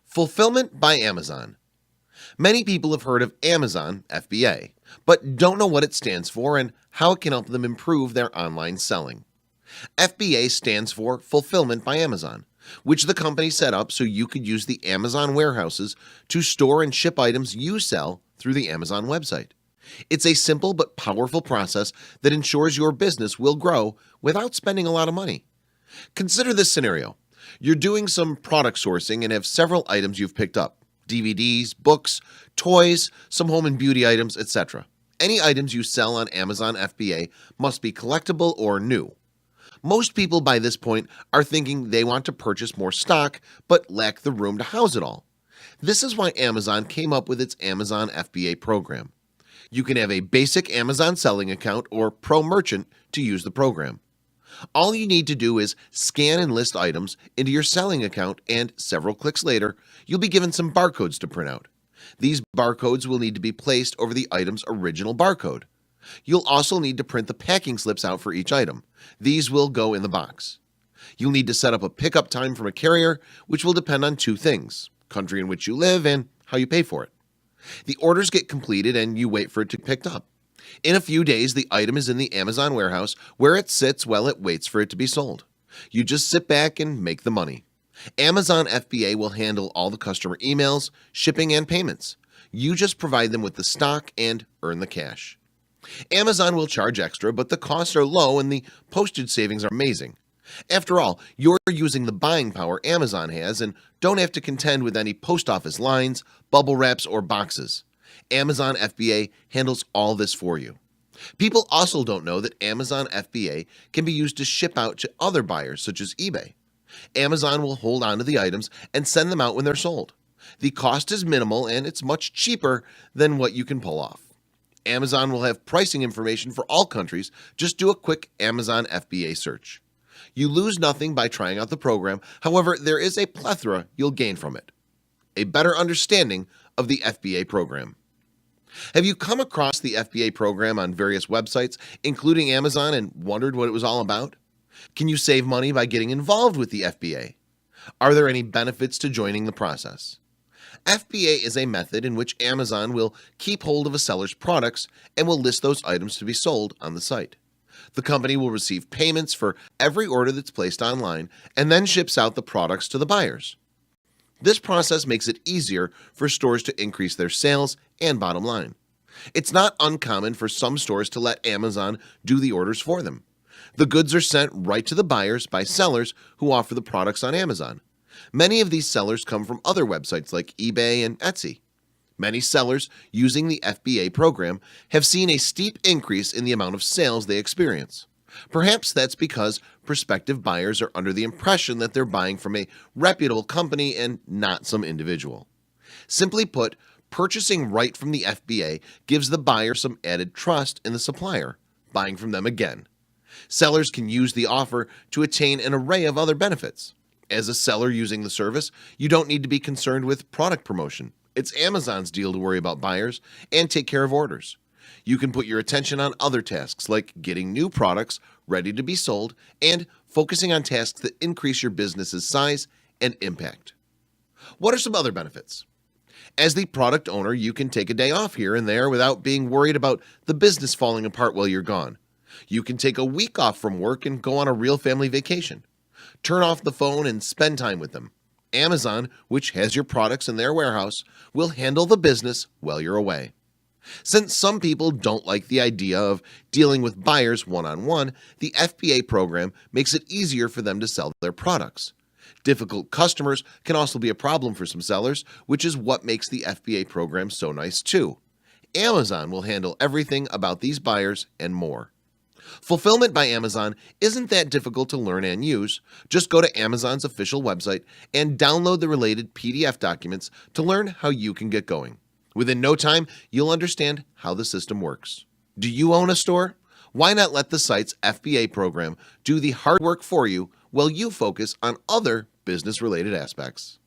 Fulfillment by Amazon. Many people have heard of Amazon FBA, but don't know what it stands for and how it can help them improve their online selling. FBA stands for Fulfillment by Amazon, which the company set up so you could use the Amazon warehouses to store and ship items you sell through the Amazon website. It's a simple but powerful process that ensures your business will grow without spending a lot of money. Consider this scenario. You're doing some product sourcing and have several items you've picked up: DVDs, books, toys, some home and beauty items, etc. Any items you sell on Amazon FBA must be collectible or new. Most people by this point are thinking they want to purchase more stock but lack the room to house it all. This is why Amazon came up with its Amazon FBA program. You can have a basic Amazon selling account or pro merchant to use the program. All you need to do is scan and list items into your selling account, and several clicks later, you'll be given some barcodes to print out. These barcodes will need to be placed over the item's original barcode. You'll also need to print the packing slips out for each item. These will go in the box. You'll need to set up a pickup time from a carrier, which will depend on two things: country in which you live and how you pay for it. The orders get completed and you wait for it to be picked up. In a few days, the item is in the Amazon warehouse where it sits while it waits for it to be sold. You just sit back and make the money. Amazon FBA will handle all the customer emails, shipping, and payments. You just provide them with the stock and earn the cash. Amazon will charge extra, but the costs are low and the postage savings are amazing. After all, you're using the buying power Amazon has and don't have to contend with any post office lines, bubble wraps, or boxes. Amazon FBA handles all this for you. People also don't know that Amazon FBA can be used to ship out to other buyers such as eBay. Amazon will hold on to the items and send them out when they're sold. The cost is minimal and it's much cheaper than what you can pull off. Amazon will have pricing information for all countries. Just do a quick Amazon FBA search. You lose nothing by trying out the program. However, there is a plethora you'll gain from it: a better understanding of the FBA program. Have you come across the FBA program on various websites, including Amazon, and wondered what it was all about? Can you save money by getting involved with the FBA? Are there any benefits to joining the process? FBA is a method in which Amazon will keep hold of a seller's products and will list those items to be sold on the site. The company will receive payments for every order that's placed online and then ships out the products to the buyers. This process makes it easier for stores to increase their sales and bottom line. It's not uncommon for some stores to let Amazon do the orders for them. The goods are sent right to the buyers by sellers who offer the products on Amazon. Many of these sellers come from other websites like eBay and Etsy. Many sellers using the FBA program have seen a steep increase in the amount of sales they experience. Perhaps that's because prospective buyers are under the impression that they're buying from a reputable company and not some individual. Simply put, purchasing right from the FBA gives the buyer some added trust in the supplier, buying from them again. Sellers can use the offer to attain an array of other benefits. As a seller using the service, you don't need to be concerned with product promotion. It's Amazon's deal to worry about buyers and take care of orders. You can put your attention on other tasks like getting new products ready to be sold and focusing on tasks that increase your business's size and impact. What are some other benefits? As the product owner, you can take a day off here and there without being worried about the business falling apart while you're gone. You can take a week off from work and go on a real family vacation. Turn off the phone and spend time with them. Amazon, which has your products in their warehouse, will handle the business while you're away. Since some people don't like the idea of dealing with buyers one-on-one, the FBA program makes it easier for them to sell their products. Difficult customers can also be a problem for some sellers, which is what makes the FBA program so nice too. Amazon will handle everything about these buyers and more. Fulfillment by Amazon isn't that difficult to learn and use. Just go to Amazon's official website and download the related PDF documents to learn how you can get going. Within no time, you'll understand how the system works. Do you own a store? Why not let the site's FBA program do the hard work for you while you focus on other business-related aspects?